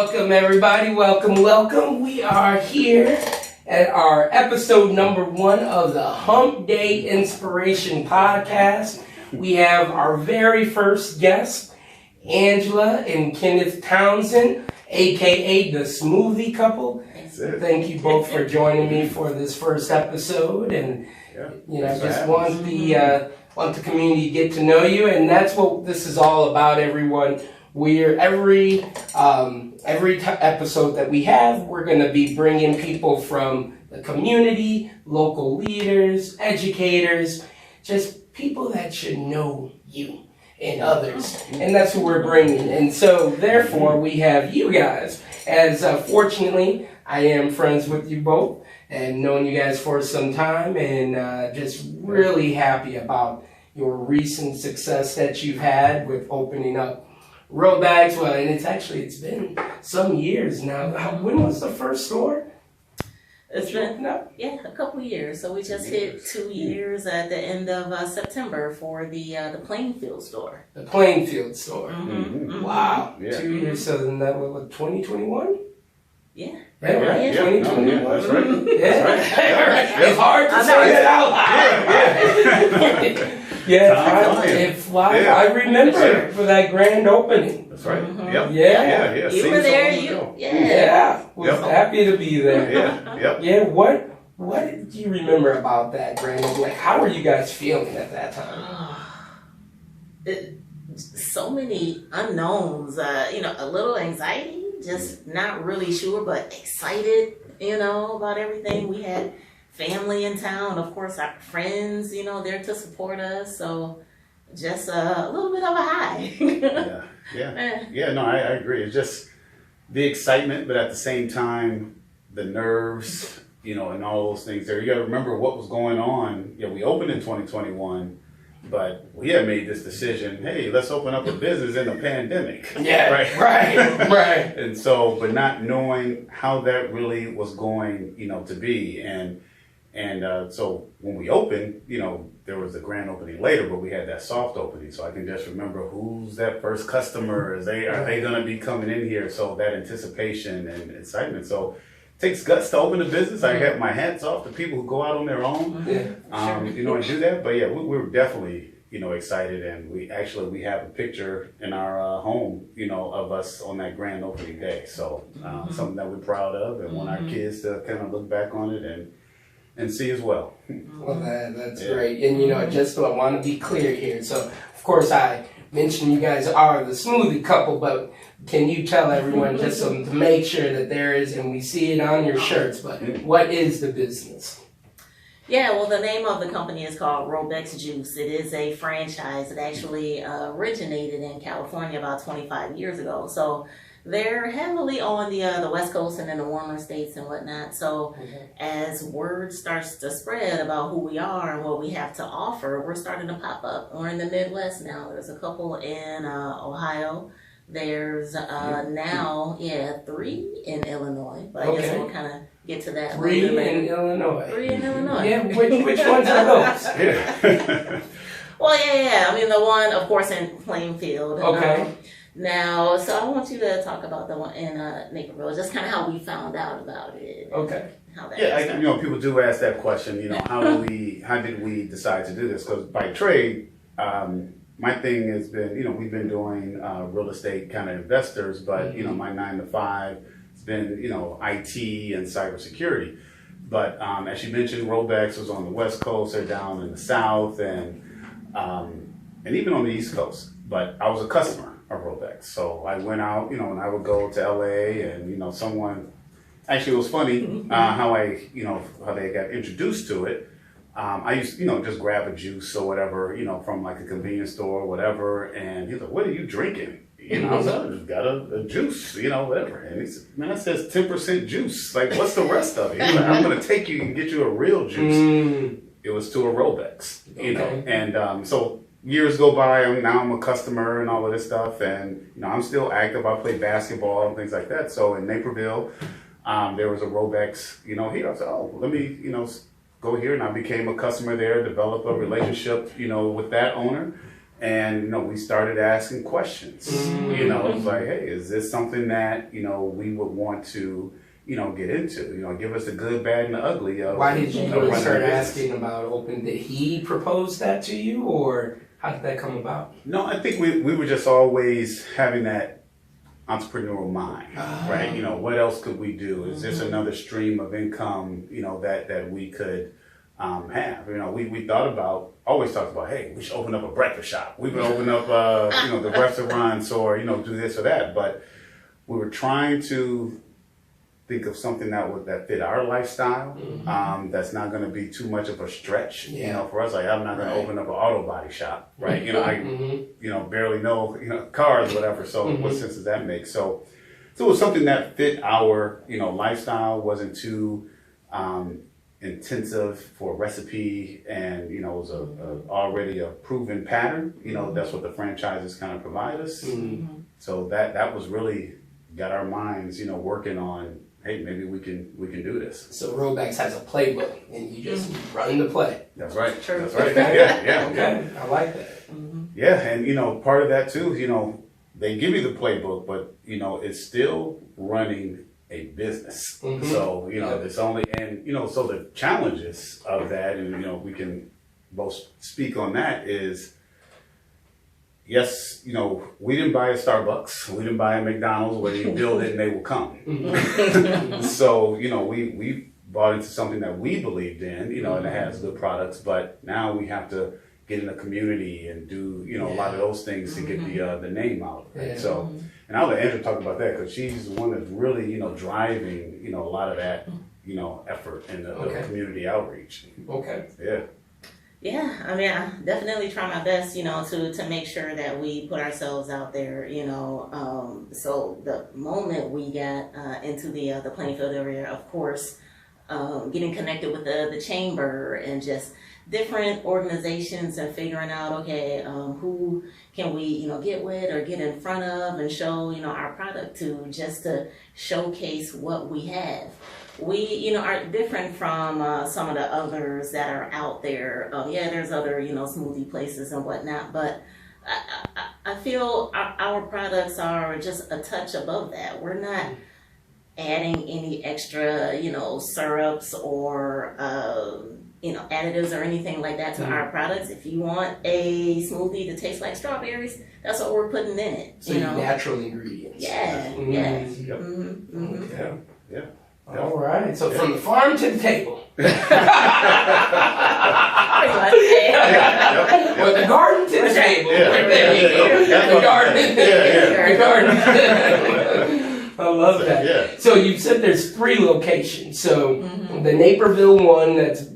Welcome, everybody. Welcome. We are here at our episode number 1 of the Hump Day Inspiration Podcast. We have our very first guest, Angela and Kenneth Townsend, aka the Smoothie Couple. Thank you both for joining me for this first episode, and just want the community to get to know you, and that's what this is all about, everyone. We're every episode that we have, we're going to be bringing people from the community, local leaders, educators, just people that should know you and others, and that's who we're bringing. And so, therefore, we have you guys, as fortunately, I am friends with you both and known you guys for some time, and just really happy about your recent success that you've had with opening up Robek. Well, and it's been some years now. When was the first store? It's been a couple of years. So we just hit 2 years at the end of September for the Plainfield store. The Plainfield store. Mm-hmm. Wow, 2 years. So then that was 2021. Yeah. Yeah, right. Yeah. 2021. Yeah, that's right. Yeah. That's right. It's hard to say it out loud. Yeah, it flies. Yeah. I remember for that grand opening. That's right. Mm-hmm. Yep. Yeah. Yeah. You were there. Yeah. Was happy to be there. Yeah. Yeah. What do you remember about that grand opening? Like, how were you guys feeling at that time? So many unknowns. A little anxiety, just not really sure, but excited. About everything. We had family in town, of course, our friends, there to support us. So just a little bit of a high. No, I agree. It's just the excitement, but at the same time, the nerves, and all those things there. You got to remember what was going on. We opened in 2021, but we had made this decision, hey, let's open up a business in a pandemic. Yeah, right. And so, but not knowing how that really was going, to be. And so when we opened, there was a grand opening later, but we had that soft opening. So I can just remember who's that first customer? Are they going to be coming in here? So that anticipation and excitement. So it takes guts to open a business. I have my hats off to people who go out on their own, and do that. But we were definitely, excited. And we have a picture in our home, of us on that grand opening day. So something that we're proud of and want our kids to kind of look back on it and see as well. Well, that's great. And, just I want to be clear here. So, of course, I mentioned you guys are the Smoothie Couple, but can you tell everyone just to make sure that there is, and we see it on your shirts, but what is the business? Yeah, well, the name of the company is called Robek's Juice. It is a franchise. It actually originated in California about 25 years ago. So they're heavily on the West Coast and in the warmer states and whatnot. So as word starts to spread about who we are and what we have to offer, we're starting to pop up. We're in the Midwest now. There's a couple in Ohio. There's now 3 in Illinois. But I guess we'll kind of get to that. 3 in Illinois. 3 in Illinois. Yeah, which ones are those? Well, I mean, the one, of course, in Plainfield. Okay. Now, so I want you to talk about the one in Naperville, just kind of how we found out about it. Okay. How that people do ask that question. How did we decide to do this? Because by trade, my thing has been, we've been doing real estate kind of investors, but my 9 to 5 has been, IT and cybersecurity. But as you mentioned, Robek was on the West Coast, they're down in the South, and even on the East Coast. But I was a customer of Robek, so I went out, and I would go to LA, and someone. Actually, it was funny how they got introduced to it. I used, just grab a juice or whatever, from like a convenience store or whatever, and he's like, "What are you drinking?" I was like, "I just got a juice, whatever." And he said, "Man, that says 10% juice. Like, what's the rest of it?" He's like, "I'm gonna take you and get you a real juice." It was to a Robek, and so years go by, now I'm a customer and all of this stuff, and I'm still active. I play basketball and things like that. So in Naperville, there was a Robek, here. I said, "Oh, let me, go here," and I became a customer there, develop a relationship, with that owner, And, we started asking questions. It's like, hey, is this something that, we would want to, get into? Give us the good, bad, and the ugly. Why did you running start a business. asking about Did he propose that to you, or how did that come about? No, I think we were just always having that entrepreneurial mind, right? What else could we do? Is this another stream of income, that we could have? We always talked about, hey, we should open up a breakfast shop. We would open up, the restaurants or, do this or that. But we were trying to think of something that fit our lifestyle. That's not going to be too much of a stretch, for us. Like, I'm not going to open up an auto body shop, right? I barely know, cars or whatever. So what sense does that make? So it was something that fit our, lifestyle, wasn't too intensive for a recipe, and, it was already a proven pattern. That's what the franchises kind of provide us. So that was really got our minds, working on, hey, maybe we can do this. So Robek has a playbook, and you just run the play. That's right. True. That's right. Yeah. Okay, I like that. Yeah, and part of that too, they give you the playbook, but it's still running a business. So it's only, and so the challenges of that, and we can both speak on that, is yes, we didn't buy a Starbucks, we didn't buy a McDonald's where you build it and they will come. So, we bought into something that we believed in, and it has good products, but now we have to get in the community and do, a lot of those things to get the name out. Right? So, and I'll let Andrew talk about that, because she's the one that's really, driving, a lot of that, effort in the community outreach. Okay. Yeah. Yeah, I mean, I definitely try my best, to make sure that we put ourselves out there, so the moment we got into the Plainfield area, of course, getting connected with the chamber and just different organizations and figuring out, okay, who can we, get with or get in front of and show, our product to, just to showcase what we have. We, are different from some of the others that are out there. There's other, smoothie places and whatnot, but I feel our products are just a touch above that. We're not adding any extra, syrups or, additives or anything like that to our products. If you want a smoothie to taste like strawberries, that's what we're putting in it. So natural ingredients. Yeah, Yeah. All right. So from the farm to the table. Or the garden to the table. There you go. The garden. The garden. I love that. Yeah. So you said there's 3 locations. So the Naperville one that's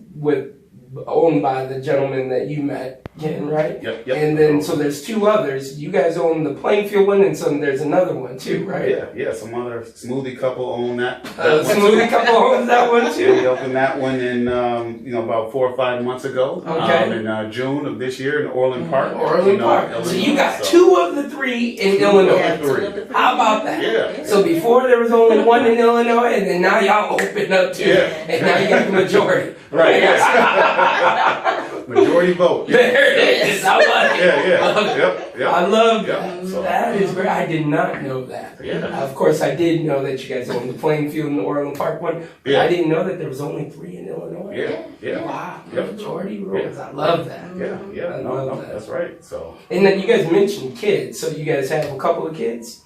owned by the gentleman that you met, Ken, right? Yep. And then, so there's 2 others. You guys own the Plainfield one, and there's another one too, right? Yeah. Some other Smoothie Couple own that. Smoothie Couple owns that one too? We opened that one in, about 4 or 5 months ago. Okay. In June of this year in Orland Park. Orland Park. Illinois, so you got 2 of the 3 in Illinois. How about that? Yeah. So before there was only 1 in Illinois, and then now y'all open up 2. And now you got the majority. Right, yes. Majority vote. There it is. I love it. Yeah. I love Yep. that. So- That is great. I did not know that. Yeah. Of course, I did know that you guys own the Plainfield and the Orland Park one, but Yeah. I didn't know that there was only 3 in Illinois. Yeah. Wow. Yep. Majority rules. I love that. Yeah. I No, love that. that's right. So. And then you guys mentioned kids, so you guys have a couple of kids?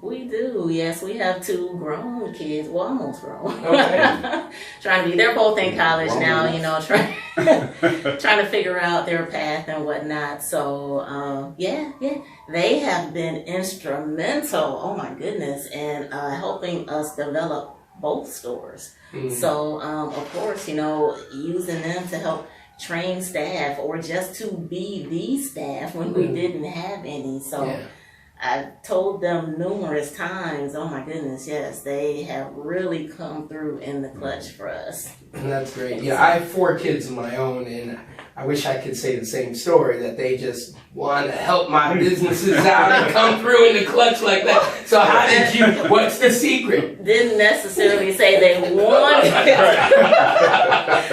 We do, yes. We have 2 grown kids, well, almost grown. Okay. They're both in college now, trying to figure out their path and whatnot. So, they have been instrumental, oh my goodness, in helping us develop both stores. So, of course, using them to help train staff or just to be the staff when we didn't have any. So. Yeah. I've told them numerous times, oh my goodness, yes, they have really come through in the clutch for us. And that's great. Yeah, I have 4 kids of my own, and I wish I could say the same story, that they just want to help my businesses out and come through in the clutch like that. So how did you, what's the secret? Didn't necessarily say they wanted.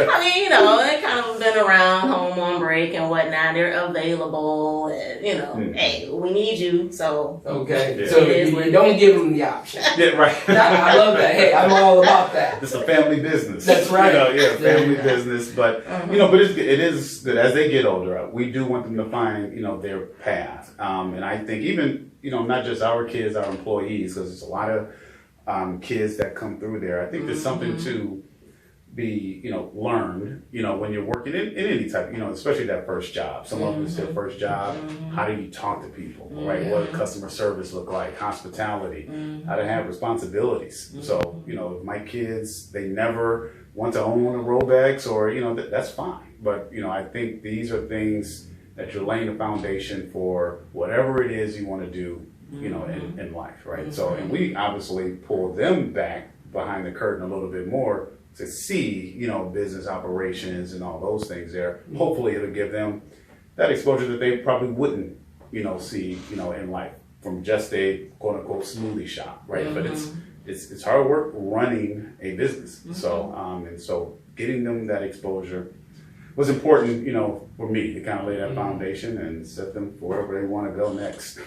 I mean, it kind of I've been around home on break and whatnot. They're available. And, you know, hey, we need you. So Okay, Yeah. so It is you what it don't give them the option. Yeah, right. I love that. Hey, I'm all about that. It's a family business. That's right. You know, yeah, family Yeah. business. But you know, but it is good as they get older. We do want them to find their path. And I think even not just our kids, our employees, because there's a lot of kids that come through there. I think there's something to be learned when you're working in any type especially that first job. Some of them it's their first job. How do you talk to people, right? What does customer service look like? Hospitality, how to have responsibilities. So my kids, they never want to own a Robex or that's fine, but I think these are things that you're laying the foundation for whatever it is you want to do in life, right? So, and we obviously pull them back behind the curtain a little bit more to see, business operations and all those things there. Hopefully it'll give them that exposure that they probably wouldn't, see, in life from just a quote unquote smoothie shop, right? But it's hard work running a business. So, and so getting them that exposure was important, for me to kind of lay that foundation and set them for wherever they want to go next.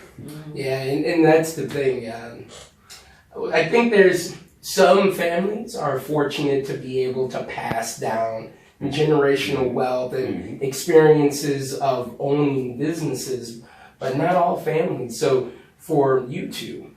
Yeah, and that's the thing. I think there's some families are fortunate to be able to pass down generational wealth and experiences of owning businesses, but not all families. So for you two,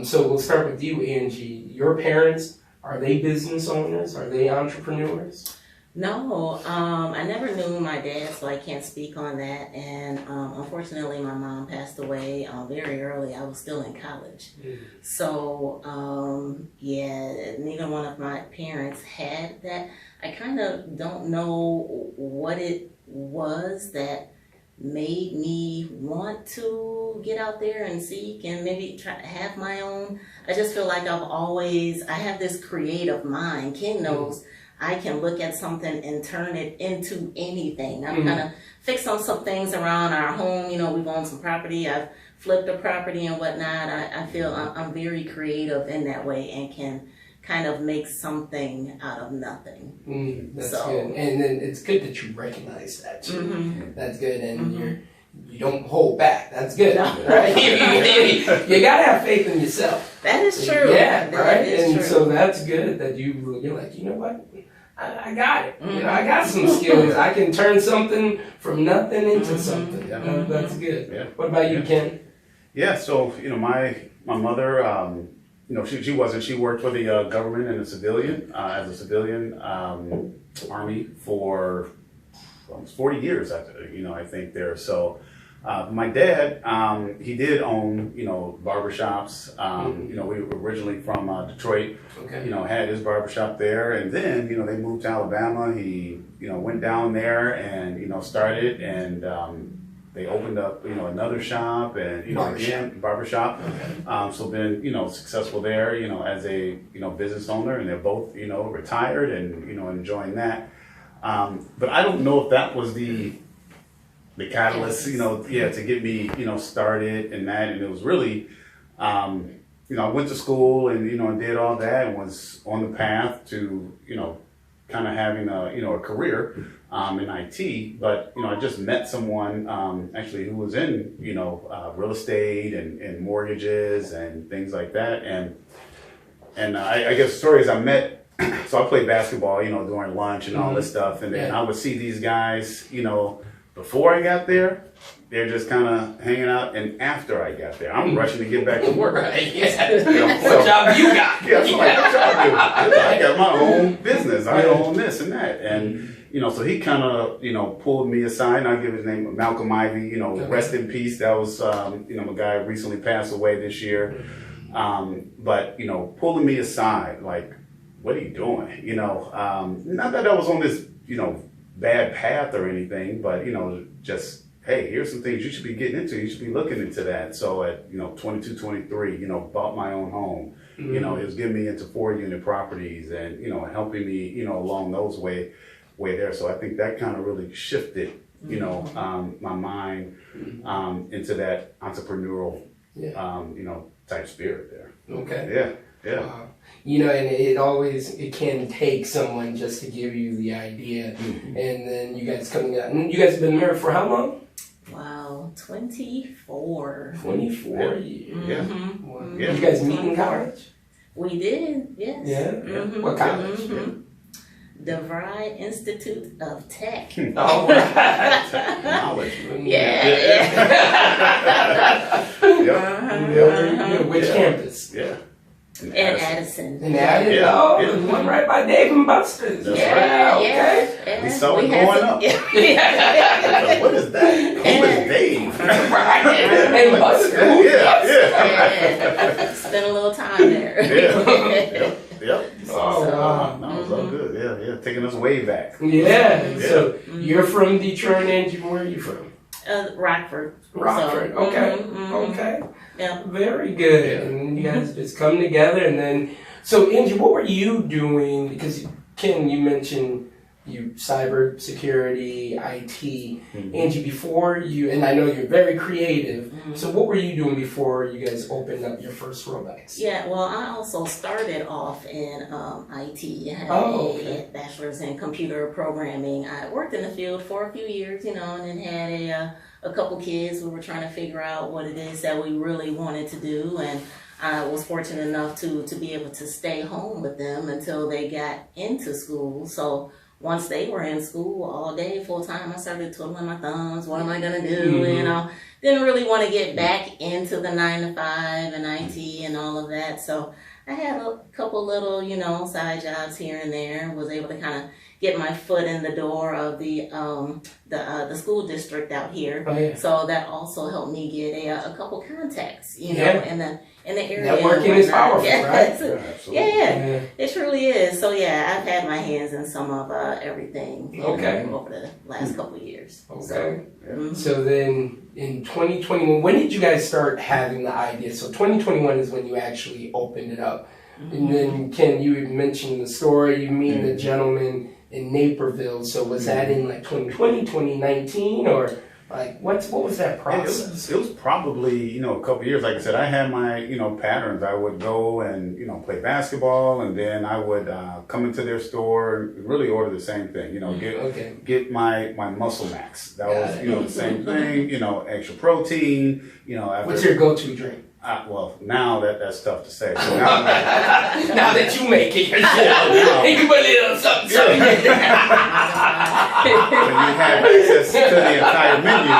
so we'll start with you, Angie. Your parents, are they business owners? Are they entrepreneurs? No, I never knew my dad, so I can't speak on that. And unfortunately, my mom passed away very early. I was still in college. So, neither one of my parents had that. I kind of don't know what it was that made me want to get out there and seek and maybe try to have my own. I just feel like I have this creative mind. Ken knows. I can look at something and turn it into anything. I'm kind of fixed on some things around our home. We've owned some property. I've flipped a property and whatnot. I feel I'm very creative in that way and can kind of make something out of nothing. That's good. And then it's good that you recognize that too. That's good. And you don't hold back. That's good. Right? you gotta have faith in yourself. That is true. Yeah, that right. is And true. so that's good that you're like, you know what? I got it. I got some skills. I can turn something from nothing into something. That's good. Yeah. What about you, Ken? Yeah. So my mother, she worked for the government and a civilian as a civilian army for almost 40 years. I think there. So. My dad, he did own, barbershops. We were originally from Detroit, Okay. Had his barbershop there. And then, they moved to Alabama. He, went down there and, started and they opened up, another shop and, barbershop. So been, successful there, as a, business owner. And they're both, retired and, enjoying that. But I don't know if that was the catalyst, to get me, started in that. And it was really, I went to school and, and did all that and was on the path to, kind of having a career in IT. But, I just met someone actually who was in, real estate and mortgages and things like that. And I guess the story is I met, so I played basketball, during lunch and all this stuff. And then I would see these guys, before I got there, they're just kind of hanging out, and after I got there, I'm rushing to get back to work. Right, yeah. What job you got? Yeah, so like, what job do? I got my own business. I own this and that. And, so he kind of, pulled me aside, and I'll give his name, Malcolm Ivy, rest in peace. That was, a guy recently passed away this year. But, pulling me aside, like, what are you doing? Not that I was on this, bad path or anything, but just hey, here's some things you should be getting into. You should be looking into that. So at 22, 23, bought my own home. It was getting me into 4-unit properties and helping me along those way there. So I think that kind of really shifted my mind into that entrepreneurial type spirit there. Okay. Yeah. Yeah. You know, and it can take someone just to give you the idea, and then you guys coming out. And you guys have been married for how long? Wow, 24. 24 years. Yeah. Wow. Yeah. You guys meet in college? We did, yes. Yeah. What college? DeVry Institute of Tech. All right. Knowledge. Yeah. Which campus? Yeah. And Addison. In Addison? Yeah. Oh, Yeah. the one right by Dave and Buster's. That's Yeah, okay. yeah. We saw it had going some- up. What is that? Who is Dave? And Buster's. Yeah. Spent a little time there. Yep. Oh, wow. No, it was all good. Yeah. Taking us way back. Yeah. So you're from Detroit, Angie. Where are you from? Rockford. Rockford. So, Okay. mhm. Okay. Yeah. Very good. And you guys just come together, and then. So Angie, what were you doing? Because Ken, you mentioned you cyber security, IT. Angie, before you, and I know you're very creative. So what were you doing before you guys opened up your first Robex? Yeah, well, I also started off in IT. I had a bachelor's in computer programming. I worked in the field for a few years, and then had a couple kids. We were trying to figure out what it is that we really wanted to do, and I was fortunate enough to be able to stay home with them until they got into school. So once they were in school all day, full time, I started twiddling my thumbs. What am I gonna do? Didn't really want to get back into the 9 to 5 and IT and all of that. So I had a couple little, side jobs here and there. Was able to kind of get my foot in the door of the school district out here. Oh, yeah. So that also helped me get a couple contacts, in the area. Networking is powerful, right? Absolutely. Yeah, it truly is. So yeah, I've had my hands in some of everything over the last couple of years. Okay. So then in 2021, when did you guys start having the idea? So 2021 is when you actually opened it up. And then Ken, you mentioned the story, you meet the gentleman in Naperville. So was that in like 2020, 2019, or like what was that process? It was probably, a couple of years. Like I said, I had my, patterns. I would go and, play basketball, and then I would come into their store and really order the same thing, get my Muscle Max. That was, the same thing, extra protein, after. What's your go-to drink? Well, now that's tough to say. So now that you make it yourself, and you put a little something. When you have access to the entire menu,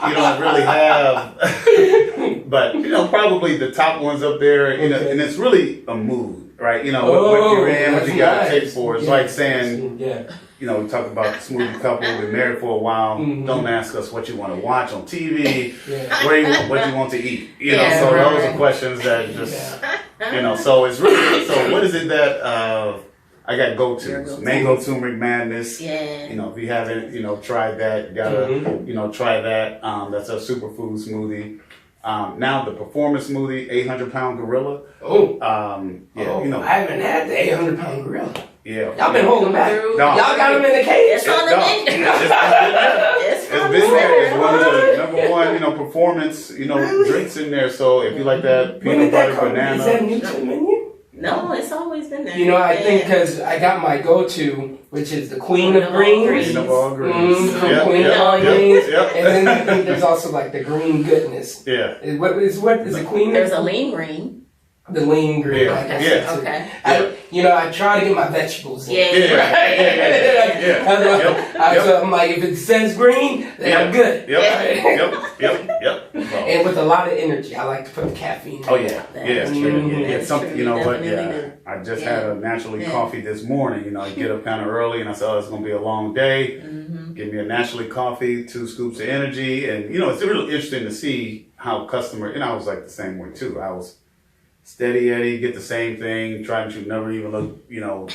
you don't really have. But probably the top ones up there, and it's really a mood, right? What you're in, what you got to take for. It's like saying, we talk about the Smoothie Couple. We've been married for a while. Don't ask us what you want to watch on TV. What you want to eat. So those are questions that just, so it's really, so what is it that I got go-tos? Mango turmeric madness. Yeah. If you haven't, tried that, you gotta, try that. That's a superfood smoothie. Now the performance smoothie, 800-pound gorilla. I haven't had the 800-pound gorilla. Yeah. Y'all been holding back. No. Y'all got them in the cage. It's on the menu. It's been there. It's one of the number one, performance, drinks in there. So if you like that peanut butter banana. Is that new to the menu? No, it's always been there. I think because I got my go-to, which is the Queen of Greens. Queen of all greens. Queen of all greens. Yep. And then I think there's also like the green goodness. Yeah. What is the Queen? There's a lean green. The lean green. Yeah. Like I said, too. Okay. I try to get my vegetables in. Yeah. So I'm like, if it says green, then I'm good. Yep. And with a lot of energy, I like to put the caffeine in. Oh yeah, it's true. That's Something, true. you know what? Definitely Yeah, do. I just had a naturally coffee this morning. I get up kind of early, and I said, "Oh, it's gonna be a long day." Give me a naturally coffee, 2 scoops of energy, and it's really interesting to see how customer. And I was like the same way too. I was steady Eddie, get the same thing, trying to never even look,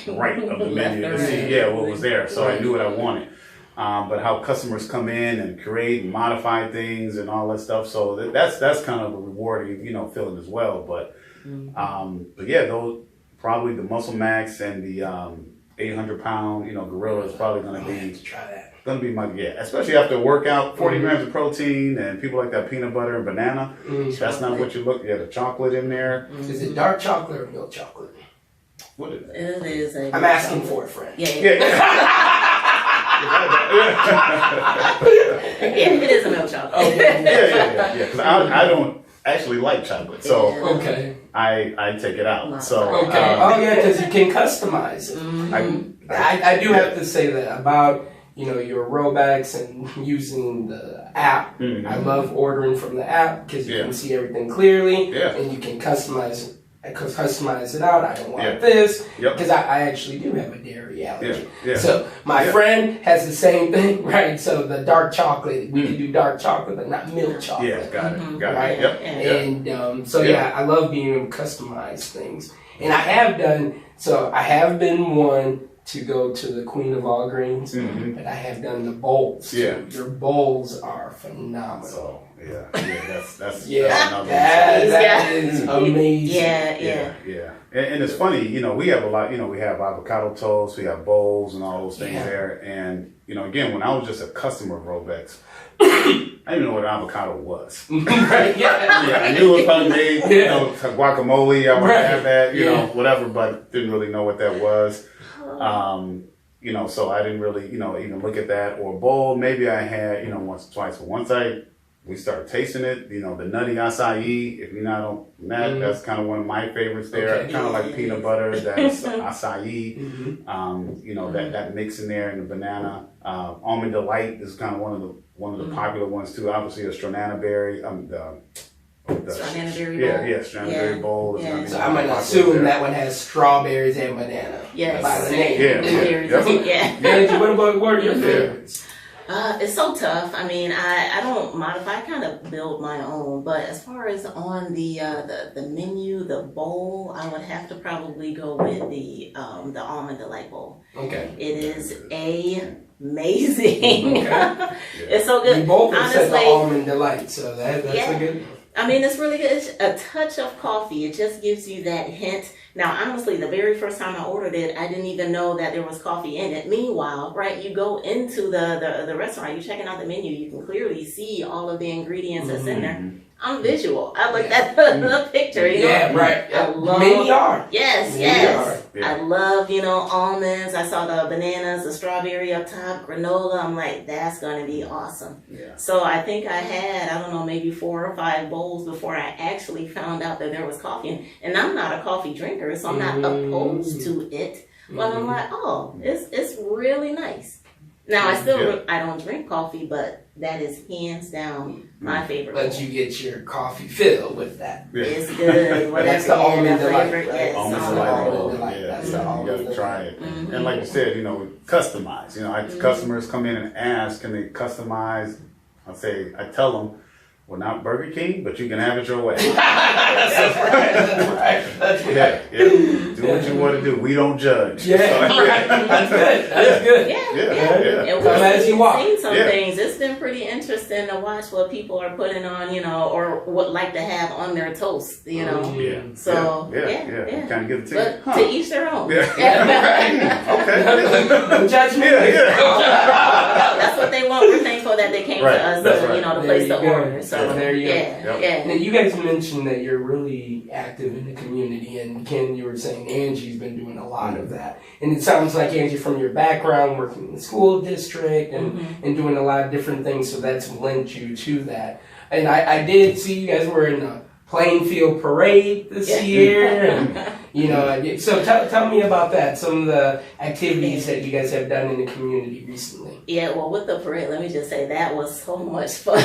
right of the menu to see, what was there. So I knew what I wanted. But how customers come in and create and modify things and all that stuff. So that's kind of a rewarding, feeling as well. But yeah, those probably the Muscle Max and the 800-pound, gorilla is probably going I'm to gonna have be to try that. my especially after a workout. 40 grams of protein, and people like that peanut butter and banana. That's not what you look. Yeah, the chocolate in there. Is it dark chocolate or milk chocolate? What is it? It is a. I'm asking for it, friend. Yeah, Yeah. it is a milk chocolate. Okay. Yeah. Because I don't actually like chocolate, so Yeah. Okay. I take it out. So Okay. Oh yeah, because you can customize it. I do have to say that about your Robeks and using the app. I love ordering from the app because you can see everything clearly, and you can customize it out. I don't want this because I actually do have a dairy allergy. So my friend has the same thing, right? So the dark chocolate, we can do dark chocolate, but not milk chocolate. Yeah, got it. Right. Yep. And I love being able to customize things. And I have been one to go to the Queen of All Grains, but I have done the bowls. Yeah. Your bowls are phenomenal. So that's That is amazing. Yeah. And it's funny, we have a lot. We have avocado toast, we have bowls, and all those things there. And again, when I was just a customer of Robek's, I didn't even know what avocado was. Right? Yeah. I knew it was probably made, guacamole. I would have that, whatever, but didn't really know what that was. So I didn't really, even look at that or bowl. Maybe I had, once or twice. But once we started tasting it, the nutty acai. If you're not on that, that's kind of one of my favorites there. Okay. Kind of like peanut butter, that's acai. That mix in there and the banana. Almond Delight is kind of one of the popular ones too. Obviously, a Stronana berry. Strawberry bowl. Yeah, strawberry bowl. Is gonna be So I'm gonna assume that one has strawberries and banana. Yes. By the name. Yeah. What are your favorites? It's so tough. I mean, I don't modify. I kind of build my own. But as far as on the menu, the bowl, I would have to probably go with the Almond Delight bowl. Okay. It is amazing. Okay. It's so good. You both have said the Honestly, Almond Delight, so that's a good. I mean, it's really good. It's a touch of coffee. It just gives you that hint. Now, honestly, the very first time I ordered it, I didn't even know that there was coffee in it. Meanwhile, right, you go into the restaurant, you're checking out the menu, you can clearly see all of the ingredients that's in there. I'm visual. I looked at the picture. Right. I love, Many are. Yes. Yeah. I love, almonds. I saw the bananas, the strawberry up top, granola. I'm like, that's going to be awesome. Yeah. So I think I had, I don't know, maybe 4 or 5 bowls before I actually found out that there was coffee in. And I'm not a coffee drinker, so I'm not opposed to it. But I'm like, it's really nice. Now, I don't drink coffee, but that is hands down my favorite. But you get your coffee filled with that. Yeah. It's good. That's the Almond Delight, Yes, right? Almond Delight. That's the You Almond gotta Delight. try it. And like you said, customize. Customers come in and ask, can they customize? I tell them, well, not Burger King, but you can have it your way. That's right. Do what you want to do. We don't judge. Yeah, That's good. Yeah. And Come as you walk. We've seen some things. It's been pretty interesting to watch what people are putting on, or what like to have on their toast, So, yeah. Kind of give it to But you. to each their own. Okay. Don't judge me. That's what they want. We're thankful that they came to us, That's to right. place the order. So, There you go. yeah. Now, you guys mentioned that you're really active in the community, and Ken, you were saying Angie's been doing a lot of that. And it sounds like, Angie, from your background, working in the school district and doing a lot of different things, so that's lent you to that. And I did see you guys were in the Plainfield parade this year, and so tell me about that. Some of the activities that you guys have done in the community recently. Yeah, well, with the parade, let me just say that was so much fun.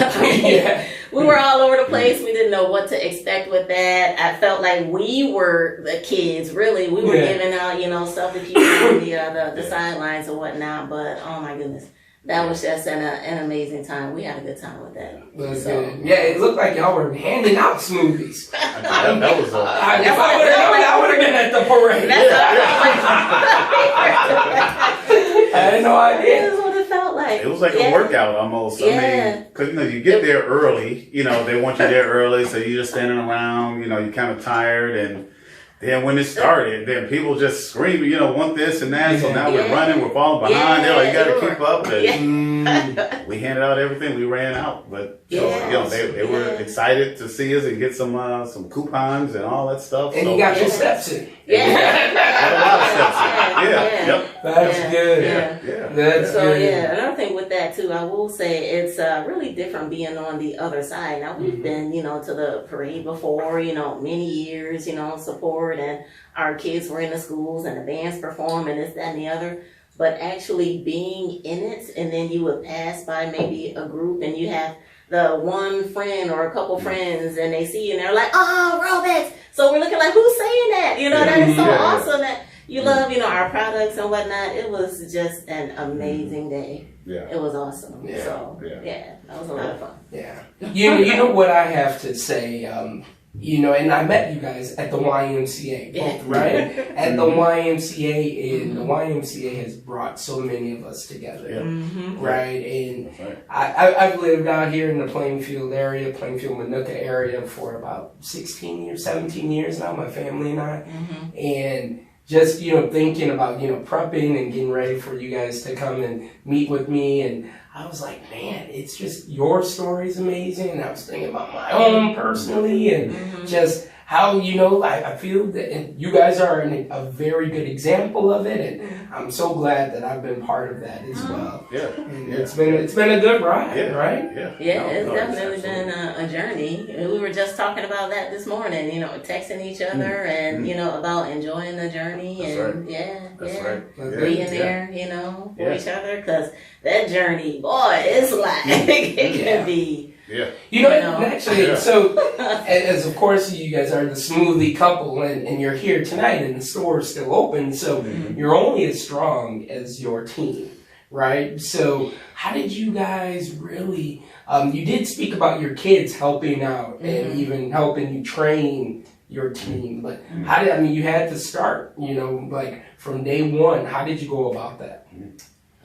We were all over the place. We didn't know what to expect with that. I felt like we were the kids. Really, we were giving out, stuff to people on the sidelines and whatnot. But oh my goodness. That was just an amazing time. We had a good time with that. That's good. Yeah, it looked like y'all were handing out smoothies. That was if I would have known, I would have been at the parade. I had no idea. This is what it felt like. It was like a workout almost. I mean, because you get there early. They want you there early, so you're just standing around. You're kind of tired, and then when it started, then people just screaming, want this and that. So now we're running, we're falling behind. They're like, you got to keep up. And we handed out everything. We ran out, but they were excited to see us and get some coupons and all that stuff. And you got your steps in. Got a lot of steps in. Yep. That's good. Yeah. That's good. Another thing with that too, I will say it's really different being on the other side. Now we've been, to the parade before, many years, support, and our kids were in the schools and the bands perform and this, that, and the other. But actually being in it, and then you would pass by maybe a group and you have the one friend or a couple friends and they see you and they're like, oh, Robek. So we're looking like, who's saying that? That is so awesome that you love, our products and whatnot. It was just an amazing day. Yeah. It was awesome. Yeah. So, that was a lot of fun. Yeah. You know what I have to say, and I met you guys at the YMCA, both, right? At the YMCA, and the YMCA has brought so many of us together, right? And I've lived out here in the Plainfield area, Plainfield, Manuka area for about 17 years now, my family and I. And just, thinking about, prepping and getting ready for you guys to come and meet with me. And I was like, man, it's just your story's amazing. And I was thinking about my own personally and just how, I feel that you guys are a very good example of it. And I'm so glad that I've been part of that as well. It's been a good ride, right? It's definitely been a journey. We were just talking about that this morning, texting each other and, about enjoying the journey. Being there, for each other. Because that journey, boy, it's like, it can be. Actually, so as of course you guys are the Smoothie Couple and you're here tonight and the store is still open, so you're only as strong as your team, right? So how did you guys really, you did speak about your kids helping out and even helping you train your team, but you had to start, like from day one, how did you go about that?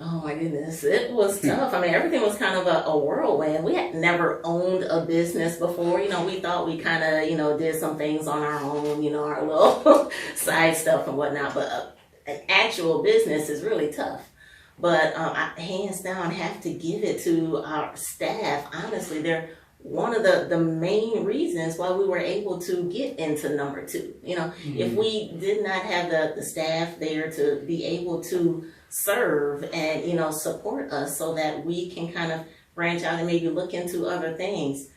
Oh my goodness, it was tough. Everything was kind of a whirlwind. We had never owned a business before. We thought we kind of, did some things on our own, our little side stuff and whatnot. But an actual business is really tough. But I hands down have to give it to our staff. Honestly, they're one of the main reasons why we were able to get into number 2. If we did not have the staff there to be able to serve and support us so that we can kind of branch out and maybe look into other things,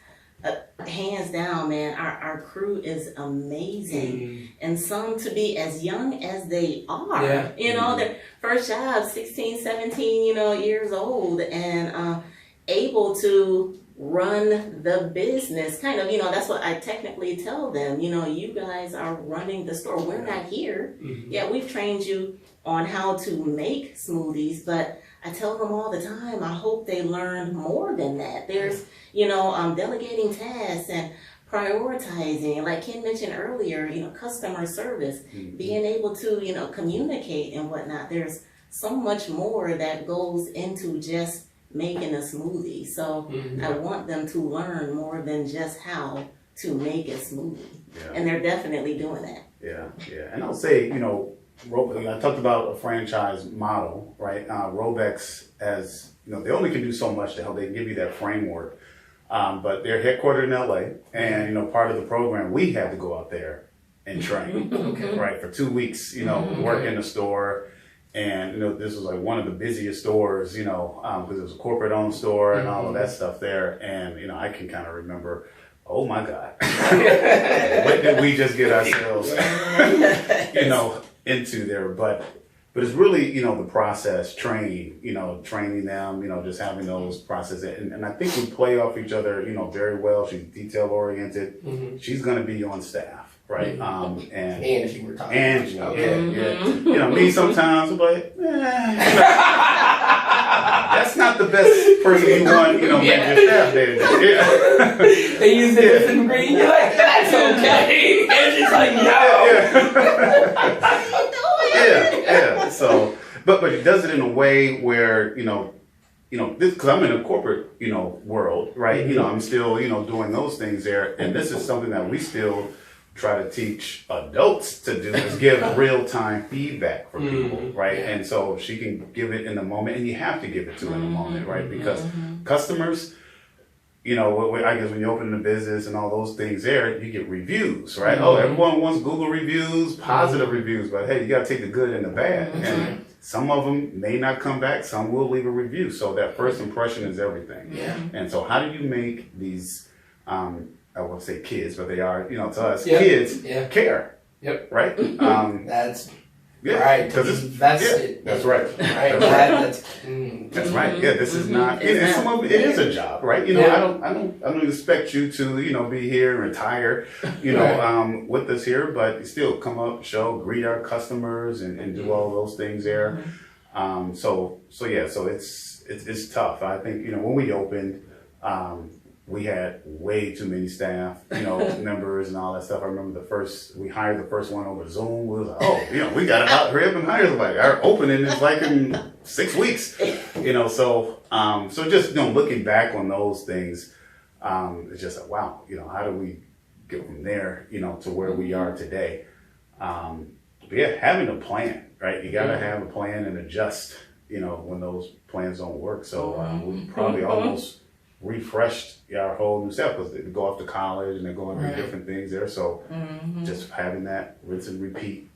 hands down, man, our crew is amazing. And some to be as young as they are, their first job, 16, 17 years old, and able to run the business, kind of, that's what I technically tell them, you guys are running the store, we're not here. We've trained you on how to make smoothies, but I tell them all the time, I hope they learn more than that. There's, delegating tasks and prioritizing, like Ken mentioned earlier, customer service, being able to, communicate and whatnot. There's so much more that goes into just making a smoothie. So I want them to learn more than just how to make a smoothie. And they're definitely doing that. And I'll say, I talked about a franchise model, right? Robek's, as they only can do so much to help. They give you that framework, but they're headquartered in LA, and part of the program we had to go out there and train, right, for 2 weeks, work in the store. And this was like one of the busiest stores, because it was a corporate-owned store and all of that stuff there. And I can kind of remember, oh my God, what did we just get ourselves, into there? But it's really, the process, training them, just having those processes. And I think we play off each other, very well. She's detail-oriented. She's going to be on staff. Right, and Angie, we're talking. Angie, me sometimes, but that's not the best person you want, make your staff there. They use the different green. You're like, that's okay. Angie's like, no. So, but he does it in a way where this, because I'm in a corporate world, right? I'm still doing those things there, and this is something that we still try to teach adults to do is give real-time feedback for people, right? Yeah. And so she can give it in the moment, and you have to give it to in the moment, right? Because customers, you know, I guess when you open the business and all those things there, you get reviews, right? Oh, everyone wants Google reviews, positive reviews, but hey, you got to take the good and the bad. And some of them may not come back, some will leave a review. So that first impression is everything. Yeah. And so how do you make these, I won't say kids, but they are, you know, to us, Yep. kids Yeah. care, Yep. right? That's Yeah, right. because Because it's invested. that's right. Right. That's right. Yeah, this is not. And some of it is a job, right? You know, Yeah. I don't expect you to, you know, be here and retire, you know, with us here, but still come up, show, greet our customers, and do all those things there. So it's tough. I think, you know, when we opened, we had way too many staff, you know, members and all that stuff. I remember we hired the first one over Zoom. We was like, oh, you know, we got to hurry up and hire somebody. Our opening is like in 6 weeks, you know. So just, you know, looking back on those things, it's just like, wow, you know, how do we get from there, you know, to where we are today? But yeah, having a plan, right? You got to have a plan and adjust, you know, when those plans don't work. So we probably almost refreshed our whole new self because they go off to college and they're going through different things there. So just having that rinse and repeat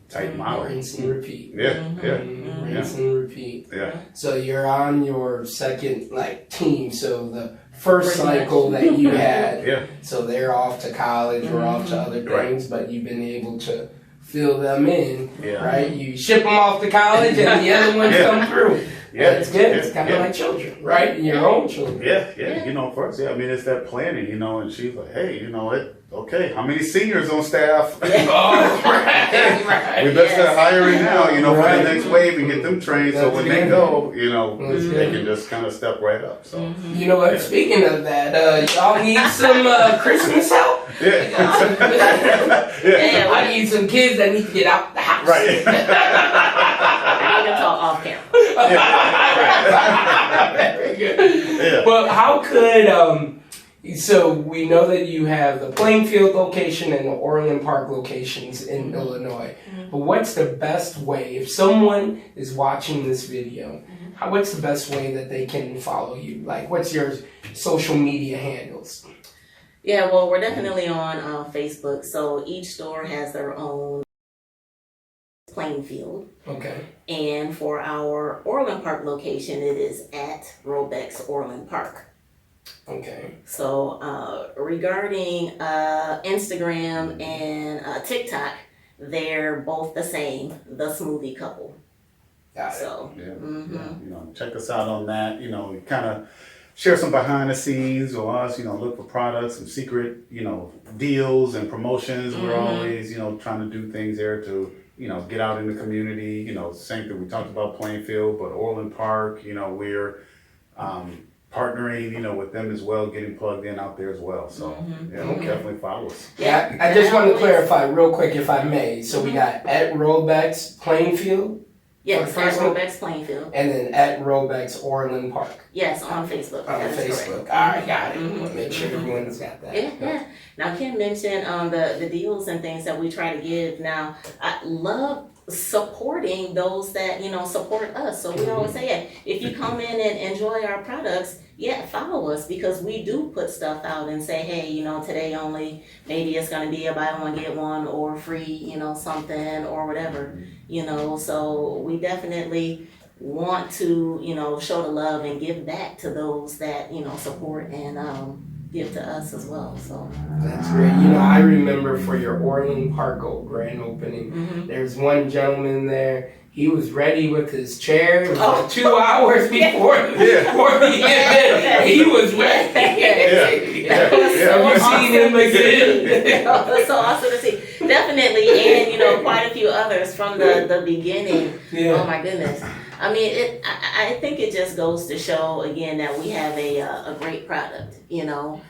type model. Rinse and repeat. Rinse and repeat. Yeah. So you're on your second team. So the first cycle that you had, so they're off to college or off to other things, but you've been able to fill them in, right? You ship them off to college and the other ones come through. Yeah, it's good. It's kind of like children, right? Your own children. Yeah. You know, first, I mean, it's that planning, you know, and she's like, hey, you know what? Okay, how many seniors on staff? Oh, right. We better start hiring now, you know, for the next wave and get them trained so when they go, you know, they can just kind of step right up. So you know what? Speaking of that, y'all need some Christmas help? I need some kids that need to get out the house. Right. We can talk off camera. Very good. But how could so we know that you have the Plainfield location and the Orland Park locations in Illinois. But what's the best way if someone is watching this video? What's the best way that they can follow you? Like, what's your social media handles? Yeah, well, we're definitely on Facebook. So each store has their own Plainfield. Okay. And for our Orland Park location, it is at Robek's Orland Park. Okay. So regarding Instagram and TikTok, they're both the same, the Smoothie Couple. Got it. So, you know, check us out on that. You know, kind of share some behind the scenes or us, you know, look for products, some secret, you know, deals and promotions. We're always, you know, trying to do things there to, you know, get out in the community. You know, same thing we talked about Plainfield, but Orland Park, you know, we're partnering, you know, with them as well, getting plugged in out there as well. So, definitely follow us. Yeah, I just want to clarify real quick, if I may. So we got at Robek's Plainfield. Yes, at Robek's Plainfield. And then at Robek's Orland Park. Yes, on Facebook. On Facebook. All right, got it. Make sure everyone's got that. Yeah. Now, Ken mentioned the deals and things that we try to give. Now, I love supporting those that, you know, support us. So we always say, if you come in and enjoy our products, follow us, because we do put stuff out and say, hey, you know, today only, maybe it's going to be a buy one, get one, or free, you know, something or whatever, you know. So we definitely want to, you know, show the love and give back to those that, you know, support and give to us as well. So that's great. You know, I remember for your Orland Park grand opening, there's one gentleman there. He was ready with his chair. It was like 2 hours before the event. He was ready. Have you seen him again? It's so awesome to see. Definitely, and you know, quite a few others from the beginning. Oh my goodness. I mean, I think it just goes to show again that we have a great product. You know,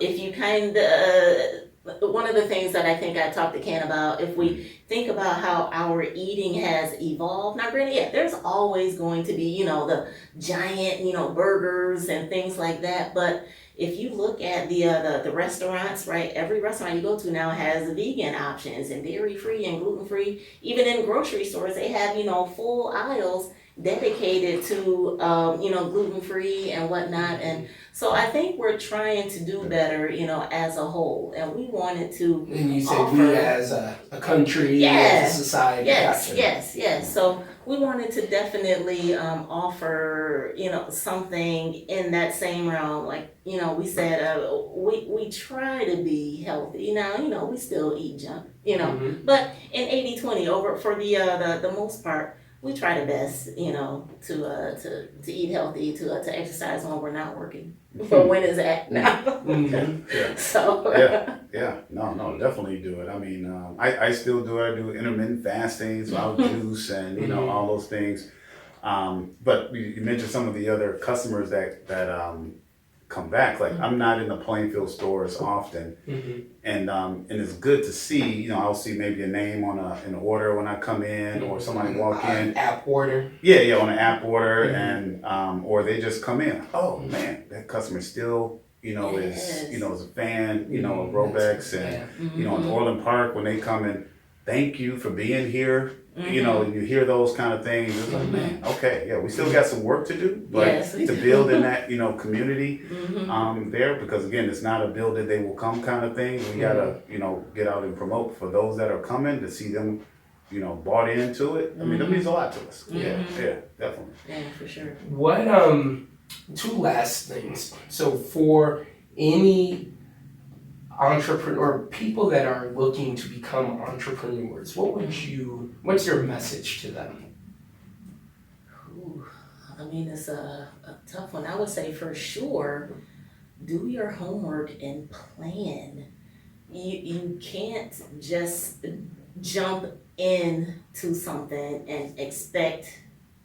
if you kind of one of the things that I think I talked to Ken about, if we think about how our eating has evolved, now granted, yeah, there's always going to be, the giant, burgers and things like that, but if you look at the restaurants, right, every restaurant you go to now has vegan options and dairy-free and gluten-free. Even in grocery stores, they have, full aisles dedicated to, gluten-free and whatnot. And so I think we're trying to do better, as a whole. And we wanted to And you say offer, we as a country, Yes, as a society. yes, gotcha. yes. So we wanted to definitely offer, something in that same realm. Like, we said we try to be healthy. Now, we still eat junk, Mhm. but in 80-20 over for the most part, we try the best, to eat healthy, to exercise when we're not working. But when is that now? Mhm. Yeah. So Yeah. No, definitely do it. I mean, I still do it. I do intermittent fasting, so I'll juice and, all those things. But you mentioned some of the other customers that come back. Like, I'm not in the Plainfield stores often. Mhm. And it's good to see, I'll see maybe a name on an order when I come in, or somebody walk in. App order. Yeah, on an app order, Mhm. and or they just come in. Oh man, that customer still, Yes. is a fan, of Mhm. Robek's, and in Orland Park when they come in. Thank you for being here. And you hear those kind of things. It's like, man, okay, yeah, we still got some work to do, but Yes, we to do. build in that, community Mhm. there, because again, it's not a build it, they will come kind of thing. We gotta, get out and promote for those that are coming, to see them, bought into it. I mean, that means a lot to us. Yeah, definitely. Yeah, for sure. What two last things. So for any entrepreneur, people that are looking to become entrepreneurs, what's your message to them? Ooh, I mean, it's a tough one. I would say for sure, do your homework and plan. You can't just jump into something and expect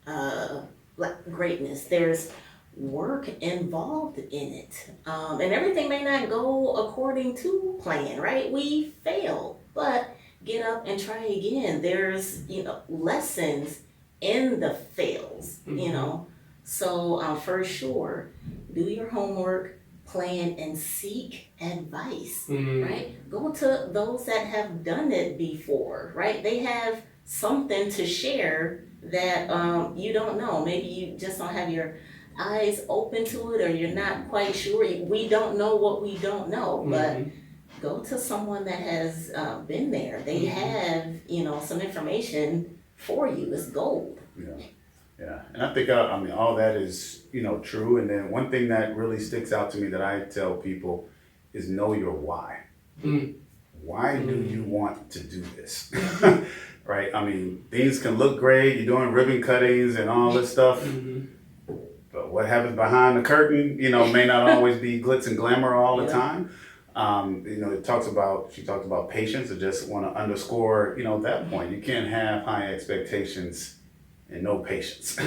like greatness. There's work involved in it, and everything may not go according to plan. Right? We fail, but get up and try again. There's lessons in the fails. So for sure, do your homework, plan, and seek advice. Right? Go to those that have done it before. Right? They have something to share that you don't know. Maybe you just don't have your eyes open to it, or you're not quite sure. We don't know what we don't know, but go to someone that has been there. They have some information for you. It's gold. Yeah, and I think I mean all that is true. And then one thing that really sticks out to me that I tell people is know your why. Why do you want to do this? Right? I mean, things can look great. You're doing ribbon cuttings and all this stuff. But what happens behind the curtain, may not always be glitz and glamour all the time. She talks about patience. I just want to underscore, that point. You can't have high expectations and no patience,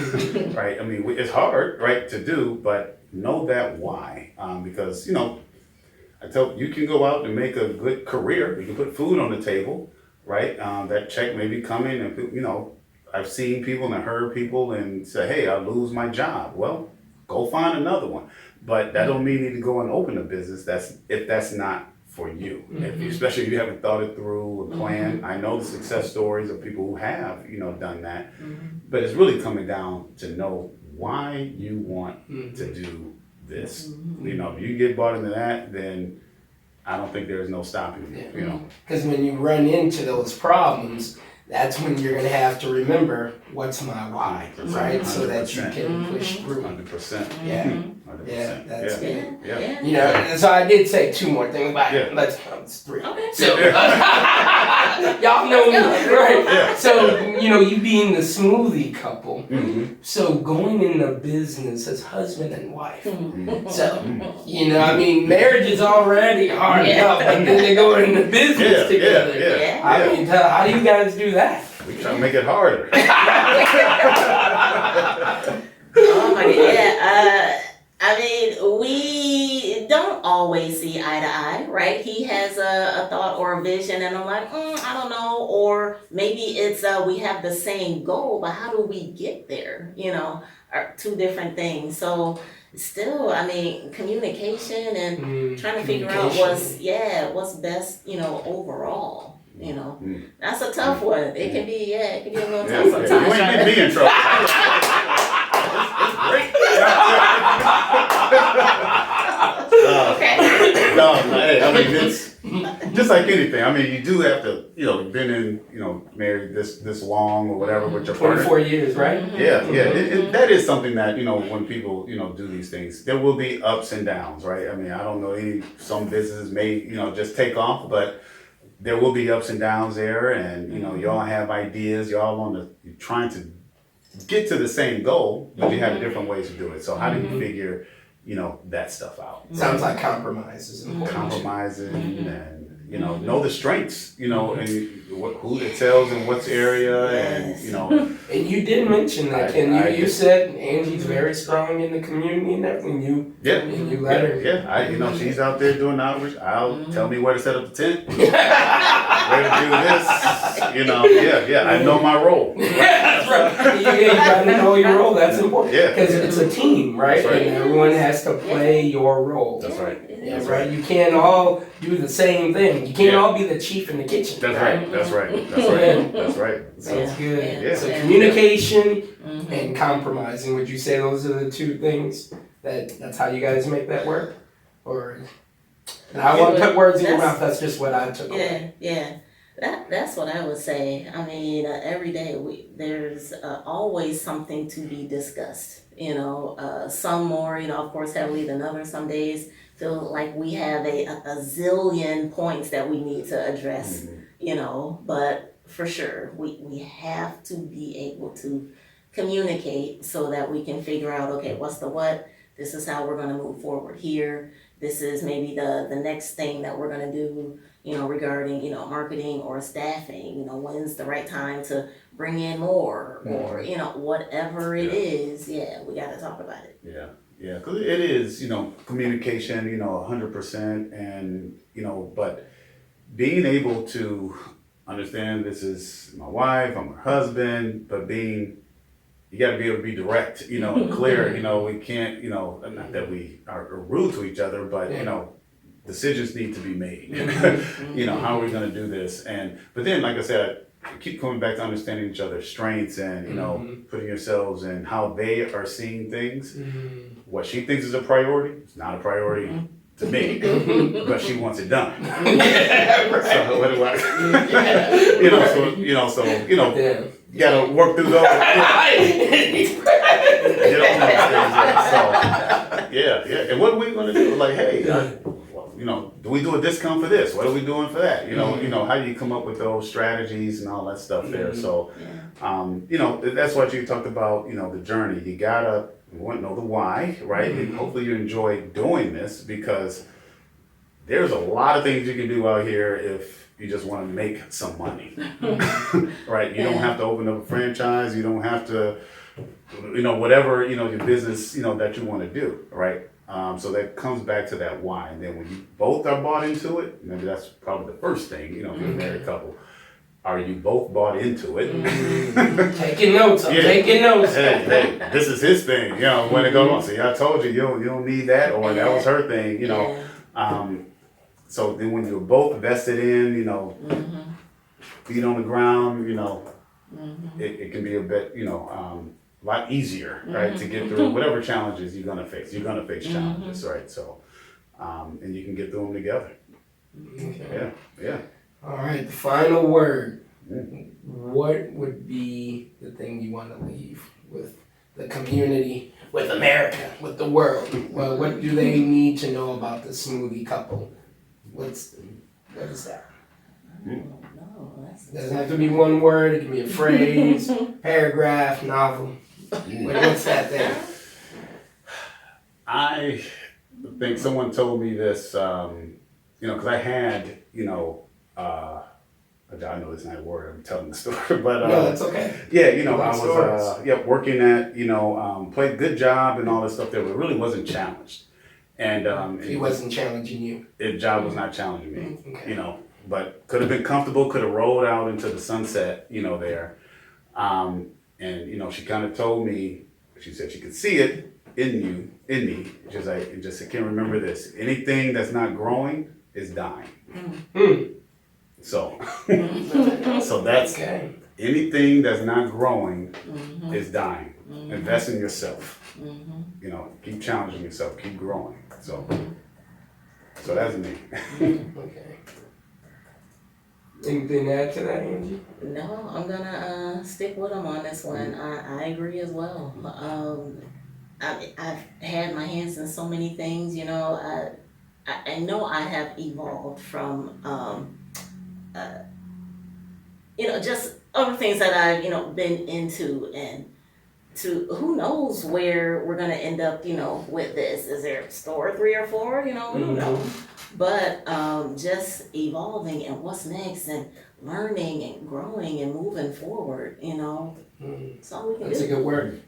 right? I mean, it's hard, right, to do, but know that why. Because, I tell you can go out and make a good career. You can put food on the table, right? That check may be coming, and, I've seen people and heard people and say, hey, I'll lose my job. Well, go find another one. But that don't mean you need to go and open a business if that's not for you. Especially if you haven't thought it through or planned. I know the success stories of people who have, done that. But it's really coming down to know why you want to do this. If you get bought into that, then I don't think there's no stopping you. Because when you run into those problems, that's when you're going to have to remember, what's my why, right? So that you can push through. 100%. Yeah, that's good. Yeah. So I did say two more things, but it's three. Okay. So, y'all know me, right? Yeah. So, you being the smoothie couple, so going into business as husband and wife. So, marriage is already hard enough, but then they go into business together. I mean, how do you guys do that? We try to make it harder. Oh my God, yeah. I mean, we don't always see eye to eye, right? He has a thought or a vision, and I'm like, I don't know. Or maybe it's we have the same goal, but how do we get there? Are two different things. So still, I mean, communication and trying to figure out what's best, overall. That's a tough one. It can be a little tough sometimes. You ain't getting me in trouble. It's great. Okay. No, hey, I mean, it's just like anything. I mean, you do have to, you've been in, married this long or whatever with your partner. 24 years, right? Yeah. That is something that, when people, do these things, there will be ups and downs, right? I mean, I don't know, some businesses may, just take off, but there will be ups and downs there, and, y'all have ideas, you're trying to get to the same goal, but you have different ways to do it. So how do you figure, that stuff out? Sounds like compromise is important. Compromising and, know the strengths, and who excels in what area, and, And you did mention that, Ken. You said Angie's very strong in the community and everything. And you let her. Yeah, she's out there doing outreach. Tell me where to set up the tent, where to do this, I know my role. That's right. You gotta know your role. That's important. Yeah. Because it's a team, right? That's right. And everyone has to play your role. That's right. Yeah, right. You can't all do the same thing. You can't all be the chief in the kitchen. That's right. That's right. So, That's good. Yeah. So communication and compromising. Would you say those are the two things that's how you guys make that work? Or I won't put words in your mouth. That's just what I took away. Yeah. That's what I would say. I mean, every day there's always something to be discussed. Some more, of course, heavily than others. Some days feel like we have a zillion points that we need to address. But for sure, we have to be able to communicate so that we can figure out, okay, what's the what? This is how we're going to move forward here. This is maybe the next thing that we're going to do, regarding, marketing or staffing. When's the right time to bring in more or, whatever it is. Yeah, we got to talk about it. Yeah, because it is, communication, 100%, and, but being able to understand this is my wife, I'm her husband, but you got to be able to be direct, and clear, we can't, not that we are rude to each other, but, decisions need to be made. How are we going to do this? But then, like I said, keep coming back to understanding each other's strengths and, putting yourselves in how they are seeing things. What she thinks is a priority, it's not a priority to me, but she wants it done. So what do I, you gotta work through those. And what are we gonna do? Like, hey, do we do a discount for this? What are we doing for that? How do you come up with those strategies and all that stuff there? So, that's what you talked about, the journey. You gotta know the why, right? And hopefully you enjoy doing this, because there's a lot of things you can do out here if you just want to make some money, right? You don't have to open up a franchise. You don't have to, whatever, your business, that you want to do, right? So that comes back to that why. And then when you both are bought into it, maybe that's probably the first thing, if you're a married couple. Are you both bought into it? Taking notes. I'm taking notes. Hey, this is his thing. When it goes on. See, I told you, you don't need that, or that was her thing. So then when you're both vested in, feet on the ground, it can be a bit, a lot easier, right, to get through whatever challenges you're gonna face. You're gonna face challenges, right? So, and you can get through them together. Okay. Yeah. All right, the final word. What would be the thing you want to leave with the community, with America, with the world? Well, what do they need to know about the Smoothie Couple? What is that? Doesn't have to be one word. It can be a phrase, paragraph, novel. What's that thing? I think someone told me this, because I had, I know it's not a word, I'm telling the story, but no, that's okay. Yeah, I was working at, played good job and all this stuff there, but really wasn't challenged. And He wasn't challenging you. the job was not challenging me, Okay. you know, but could have been comfortable, could have rolled out into the sunset, you know, there. And, you know, she kind of told me, she said she could see it in me. Just like, I can't remember this. Anything that's not growing is dying. So, so that's Okay. anything that's not growing is dying. Invest in yourself. You know, keep challenging yourself, keep growing. So that's me. Okay. Anything to add to that, Angie? No, I'm gonna stick with him on this one. I agree as well. I've had my hands in so many things, you know. I know I have evolved from, you know, just other things that I've, you know, been into, and to who knows where we're gonna end up, you know, with this. Is there store 3 or 4? You know, we don't know. But just evolving and what's next, and learning and growing and moving forward, you know. That's all we can That's do. a good word.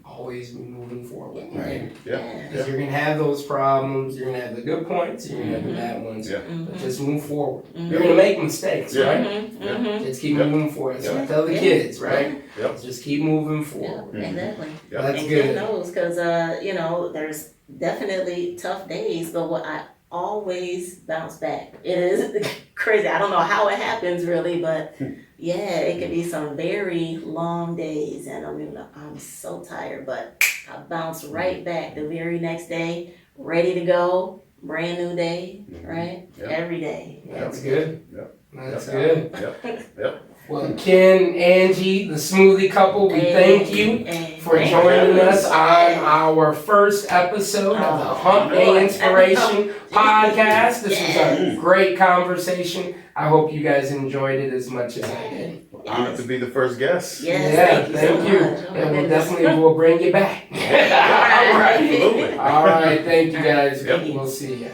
Always be moving forward, right? Yeah. Because you're gonna have those problems, you're gonna have the good points, and you're gonna have the bad ones. Yeah. But just move forward. You're gonna make mistakes, Yeah. right? Just keep moving forward. That's what I tell the Yeah. kids, right? Yep. Just keep moving Yeah, forward. exactly. Yep. That's And good. Ken knows, because you know, there's definitely tough days, but what I always bounce back. It is crazy. I don't know how it happens really, but yeah, it can be some very long days, and I mean, I'm so tired, but I bounce right back the very next day, ready to go, brand new day, right? Yep. Every day. That's good. Yep. That's Yep. good. Yep. Well, Ken, Angie, the Smoothie Couple, we thank you for joining us on our first episode of the Hump Day Inspiration podcast. This was a great conversation. I hope you guys enjoyed it as much as I did. Honored to be the first guest. Yes, Yeah, thank you so much. Oh my And we'll goodness. definitely will bring you back. All right. Absolutely. All right. Thank you guys. Yep. We'll see you.